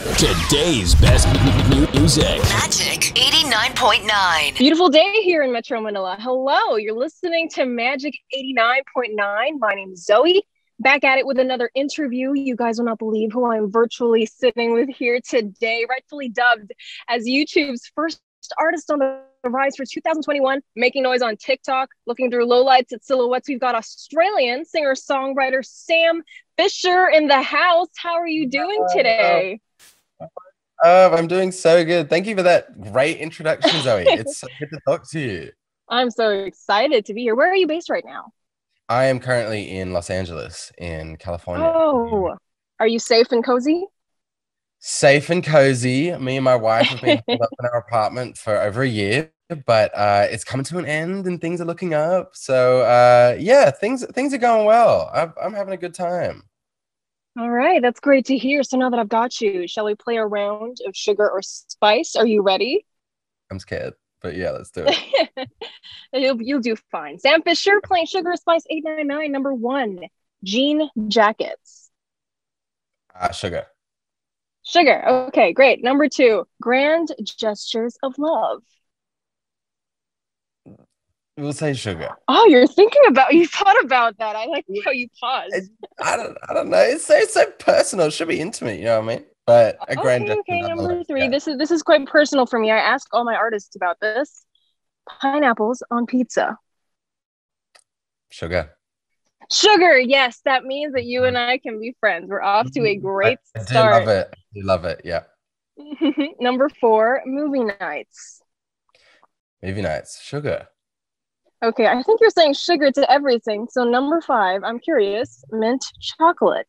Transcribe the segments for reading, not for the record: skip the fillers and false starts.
Today's best music. Magic 89.9. Beautiful day here in Metro Manila. Hello, you're listening to Magic 89.9. My name is Zoe. Back at it with another interview. You guys will not believe who I'm virtually sitting with here today, rightfully dubbed as YouTube's first artist on the rise for 2021, making noise on TikTok, looking through lowlights at silhouettes. We've got Australian singer-songwriter Sam Fischer in the house. How are you doing today? I'm doing so good. Thank you for that great introduction, Zoe. It's so good to talk to you. I'm so excited to be here. Where are you based right now? I am currently in Los Angeles, in California. Oh, are you safe and cozy? Safe and cozy. Me and my wife have been holed up in our apartment for over a year, but it's coming to an end and things are looking up. So yeah, things are going well. I'm having a good time. All right, that's great to hear. So now that I've got you, shall we play a round of sugar or spice? Are you ready? I'm scared, but yeah, let's do it. You'll do fine. Sam Fischer playing Sugar or Spice 899. Number 1, jean jackets. Sugar. Sugar. Okay, great. Number 2, grand gestures of love. We'll say sugar. Oh, you thought about that. I like how you paused. I don't know. It's so personal. It should be intimate, you know what I mean? But a grand gesture. Okay, number 3. Yeah. This is quite personal for me. I ask all my artists about this. Pineapples on pizza. Sugar. Sugar, yes. That means that you and I can be friends. We're off to a great start. I do love it. Yeah. Number 4, movie nights. Movie nights. Sugar. Okay, I think you're saying sugar to everything. So number 5, I'm curious, mint chocolate.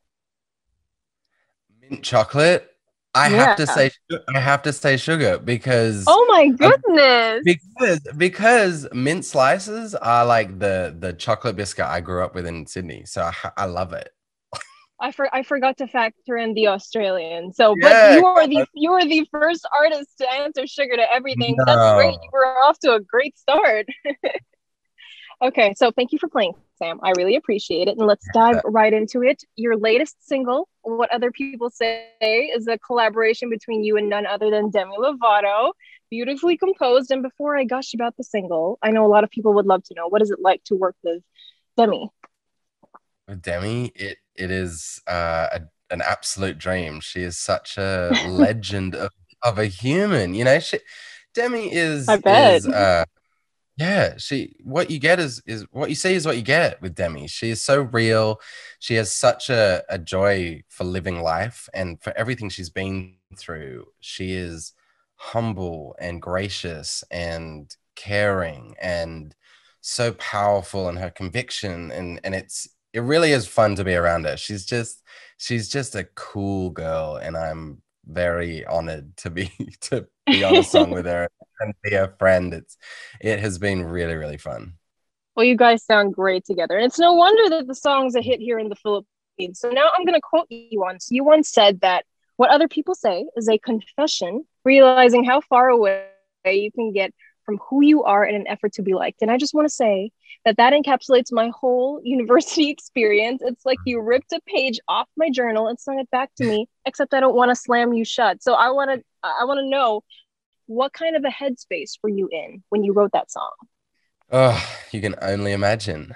Mint chocolate? I have to say sugar because oh my goodness. Because mint slices are like the chocolate biscuit I grew up with in Sydney. So I love it. I forgot to factor in the Australian. So yeah, but you are the first artist to answer sugar to everything. No. That's great. You were off to a great start. Okay, so thank you for playing, Sam. I really appreciate it. And let's dive right into it. Your latest single, What Other People Say, is a collaboration between you and none other than Demi Lovato. Beautifully composed. And before I gush about the single, I know a lot of people would love to know, what is it like to work with Demi? With Demi, it is an absolute dream. She is such a legend of a human. You know, Demi is... I bet. Yeah, what you get is what you see is what you get with Demi. She is so real. She has such a joy for living life and for everything she's been through. She is humble and gracious and caring and so powerful in her conviction. And it really is fun to be around her. She's just a cool girl, and I'm very honored to be on a song with her and be a friend. It has been really, really fun. Well, you guys sound great together, and it's no wonder that the song's a hit here in the Philippines. So now I'm going to quote you once. You once said that what other people say is a confession, realizing how far away you can get from who you are in an effort to be liked. And I just want to say that encapsulates my whole university experience. It's like you ripped a page off my journal and sung it back to me, except I don't want to slam you shut. So I want to know, what kind of a headspace were you in when you wrote that song? Oh, you can only imagine.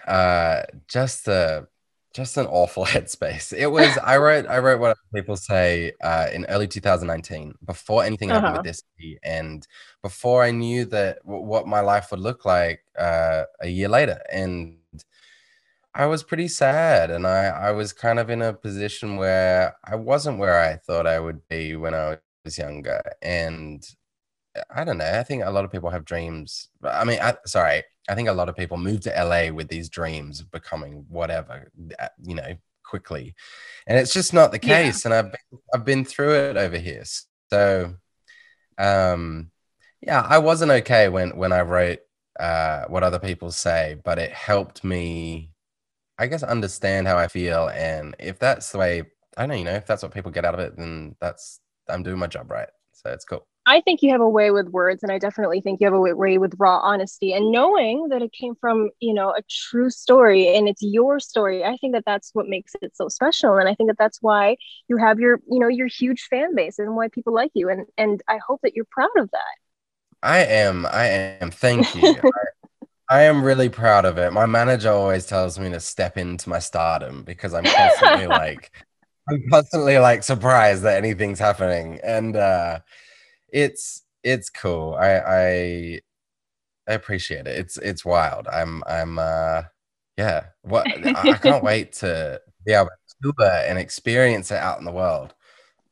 Just an awful headspace. It was. I wrote What Other People Say in early 2019, before anything happened with this, and before I knew that what my life would look like a year later. And I was pretty sad, and I was kind of in a position where I wasn't where I thought I would be when I was younger. And I don't know. I think a lot of people have dreams. I mean, I think a lot of people move to LA with these dreams of becoming whatever, you know, quickly. And it's just not the case. Yeah. And I've been through it over here. So, yeah, I wasn't okay when I wrote What Other People Say, but it helped me, I guess, understand how I feel. And if that's the way, I don't know, if that's what people get out of it, then I'm doing my job right. So it's cool. I think you have a way with words, and I definitely think you have a way with raw honesty. And knowing that it came from, a true story, and it's your story, I think that that's what makes it so special. And I think that that's why you have your huge fan base, and why people like you. And I hope that you're proud of that. I am. Thank you. I am really proud of it. My manager always tells me to step into my stardom because I'm constantly like surprised that anything's happening. And it's cool. I appreciate it. It's wild. Yeah. What I can't wait to be able to tour and experience it out in the world.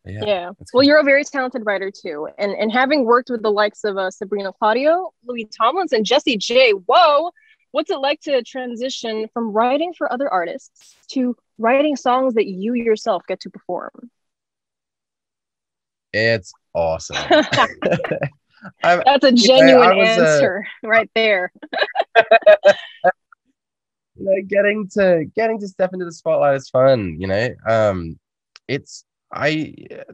Yeah. Well, you're a very talented writer too, and having worked with the likes of Sabrina Claudio, Louis Tomlinson, Jessie J. Whoa, what's it like to transition from writing for other artists to writing songs that you yourself get to perform? It's awesome. That's a genuine answer right there. Getting to step into the spotlight is fun. There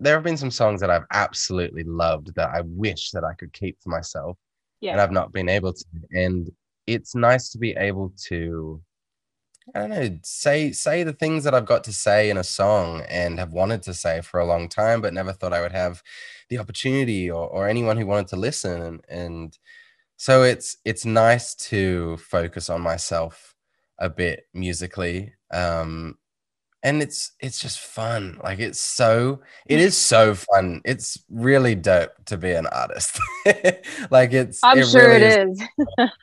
have been some songs that I've absolutely loved that I wish that I could keep for myself, and I've not been able to. And it's nice to be able to, I don't know, say the things that I've got to say in a song and have wanted to say for a long time, but never thought I would have the opportunity or anyone who wanted to listen. And so it's nice to focus on myself a bit musically. And it's just fun. Like it is so fun. It's really dope to be an artist. I'm sure it is.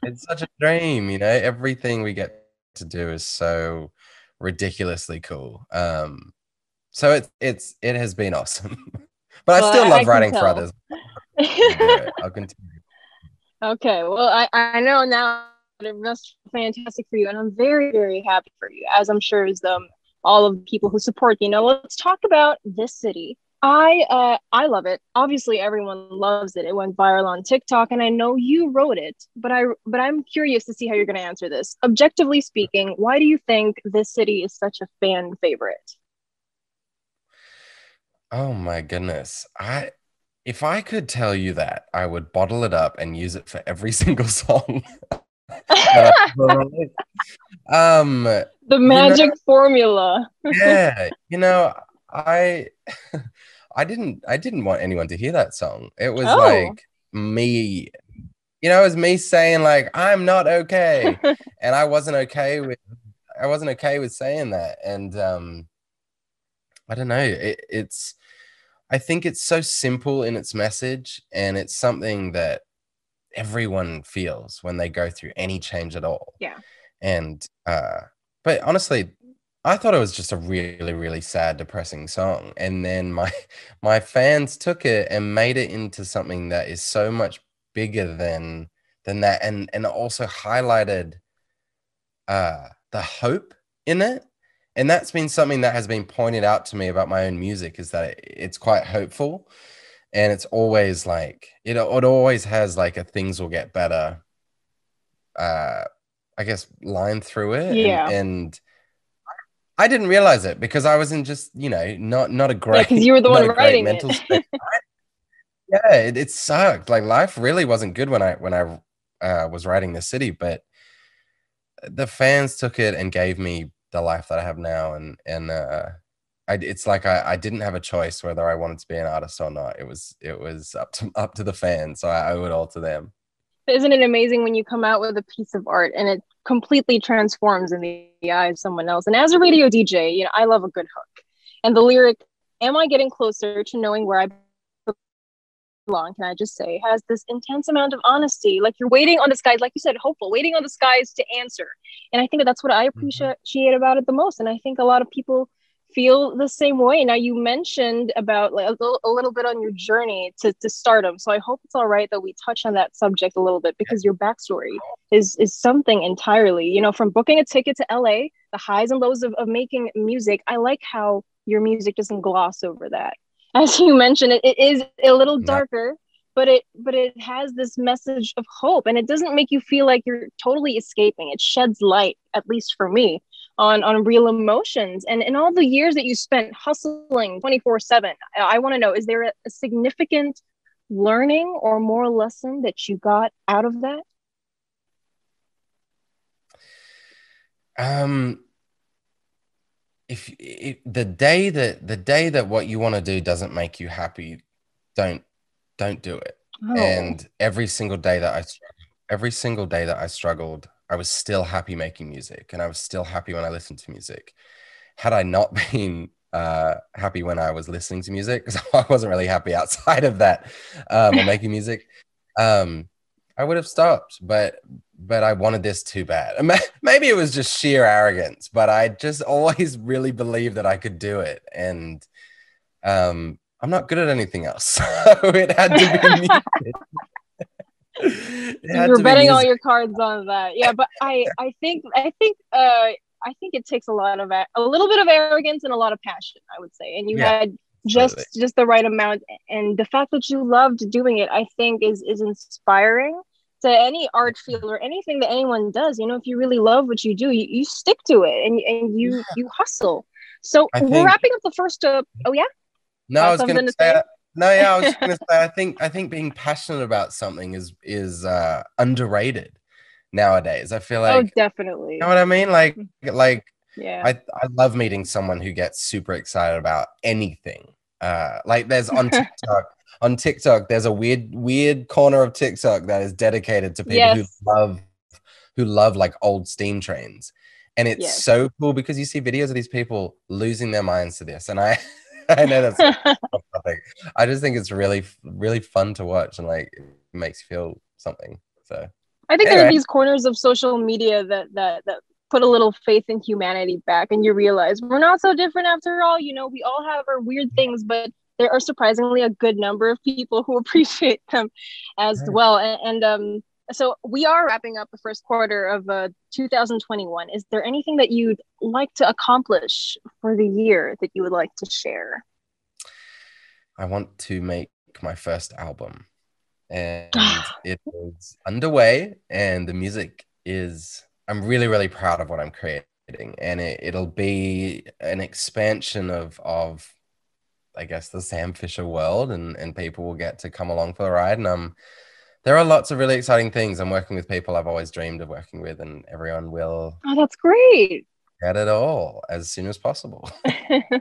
It's such a dream, everything we get to do is so ridiculously cool. So it has been awesome. But I still love writing for others. I'll continue. Okay. Well, I know now that it must be fantastic for you, and I'm very, very happy for you, as I'm sure is all of the people who support you. Let's talk about This City. I love it. Obviously, everyone loves it. It went viral on TikTok, and I know you wrote it. But I'm curious to see how you're going to answer this. Objectively speaking, why do you think This City is such a fan favorite? Oh my goodness! If I could tell you that, I would bottle it up and use it for every single song. The magic formula. Yeah, I I didn't want anyone to hear that song. It was like me, it was me saying like I'm not okay, and I wasn't okay with saying that. And I don't know. I think it's so simple in its message, and it's something that everyone feels when they go through any change at all. Yeah. And but honestly, I thought it was just a really, really sad, depressing song. And then my fans took it and made it into something that is so much bigger than that, and also highlighted the hope in it. And that's been something that has been pointed out to me about my own music, is that it's quite hopeful. And it's always like, it always has like a things will get better, I guess, line through it. Yeah. And I didn't realize it because I was in just, not a great, because you were the one writing mental space. Yeah, it sucked. Like life really wasn't good when I was writing This City, but the fans took it and gave me the life that I have now. And it's like I didn't have a choice whether I wanted to be an artist or not. It was up to the fans, so I owe it all to them. Isn't it amazing when you come out with a piece of art and it completely transforms in the eye of someone else? And as a radio DJ, I love a good hook. And the lyric, "Am I getting closer to knowing where I belong?" Can I just say, has this intense amount of honesty. Like you're waiting on the skies, like you said, hopeful, waiting on the skies to answer. And I think that's what I appreciate about it the most. And I think a lot of people feel the same way. Now, you mentioned about like a little bit on your journey to stardom. So I hope it's all right that we touch on that subject a little bit, because your backstory is something entirely, from booking a ticket to LA, the highs and lows of making music. I like how your music doesn't gloss over that. As you mentioned, it is a little darker, but it has this message of hope, and it doesn't make you feel like you're totally escaping. It sheds light, at least for me, on real emotions. And in all the years that you spent hustling 24/7, I want to know, is there a significant learning or moral lesson that you got out of that? If the day that what you want to do doesn't make you happy, don't do it. Oh. And every single day that I struggled, I was still happy making music, and I was still happy when I listened to music. Had I not been happy when I was listening to music, because I wasn't really happy outside of that, or making music, I would have stopped. But I wanted this too bad. Maybe it was just sheer arrogance, but I just always really believed that I could do it. And I'm not good at anything else, so it had to be music. You're betting all your cards on that. Yeah, but I think it takes a little bit of arrogance and a lot of passion, I would say. And you had just the right amount. And the fact that you loved doing it, I think is inspiring to any art field or anything that anyone does. You know, if you really love what you do, you stick to it, and you hustle. So we're wrapping up the first. Oh yeah. No, I was going to say. No, yeah, I was going to say. I think being passionate about something is underrated nowadays. I feel like. Oh, definitely. You know what I mean? Like. Yeah. I love meeting someone who gets super excited about anything. Like there's on TikTok, there's a weird corner of TikTok that is dedicated to people who love like old steam trains. And it's so cool because you see videos of these people losing their minds to this. And I know that's topic. I just think it's really, really fun to watch, and like it makes you feel something. So I think there are these corners of social media that put a little faith in humanity back, and you realize we're not so different after all. You know, we all have our weird things, but there are surprisingly a good number of people who appreciate them as well. And so we are wrapping up the first quarter of 2021. Is there anything that you'd like to accomplish for the year that you would like to share? I want to make my first album, and it is underway, and the music is, I'm really, really proud of what I'm creating, and it'll be an expansion of I guess the Sam Fischer world, and people will get to come along for the ride. And there are lots of really exciting things. I'm working with people I've always dreamed of working with, and everyone will. Oh, that's great. Get it all as soon as possible. So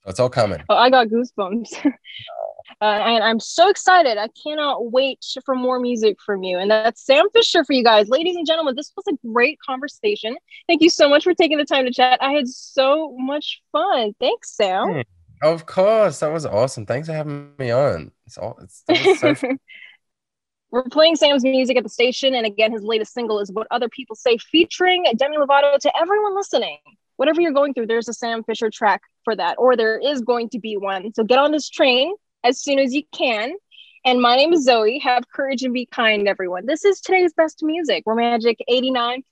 it's all coming. Oh, I got goosebumps. And I'm so excited. I cannot wait for more music from you. And that's Sam Fischer for you guys. Ladies and gentlemen, this was a great conversation. Thank you so much for taking the time to chat. I had so much fun. Thanks, Sam. Of course. That was awesome. Thanks for having me on. It's so fun. We're playing Sam's music at the station. And again, his latest single is What Other People Say, featuring Demi Lovato. To everyone listening, whatever you're going through, there's a Sam Fischer track for that, or there is going to be one. So get on this train as soon as you can. And my name is Zoe. Have courage and be kind, everyone. This is today's best music. We're Magic 89.9.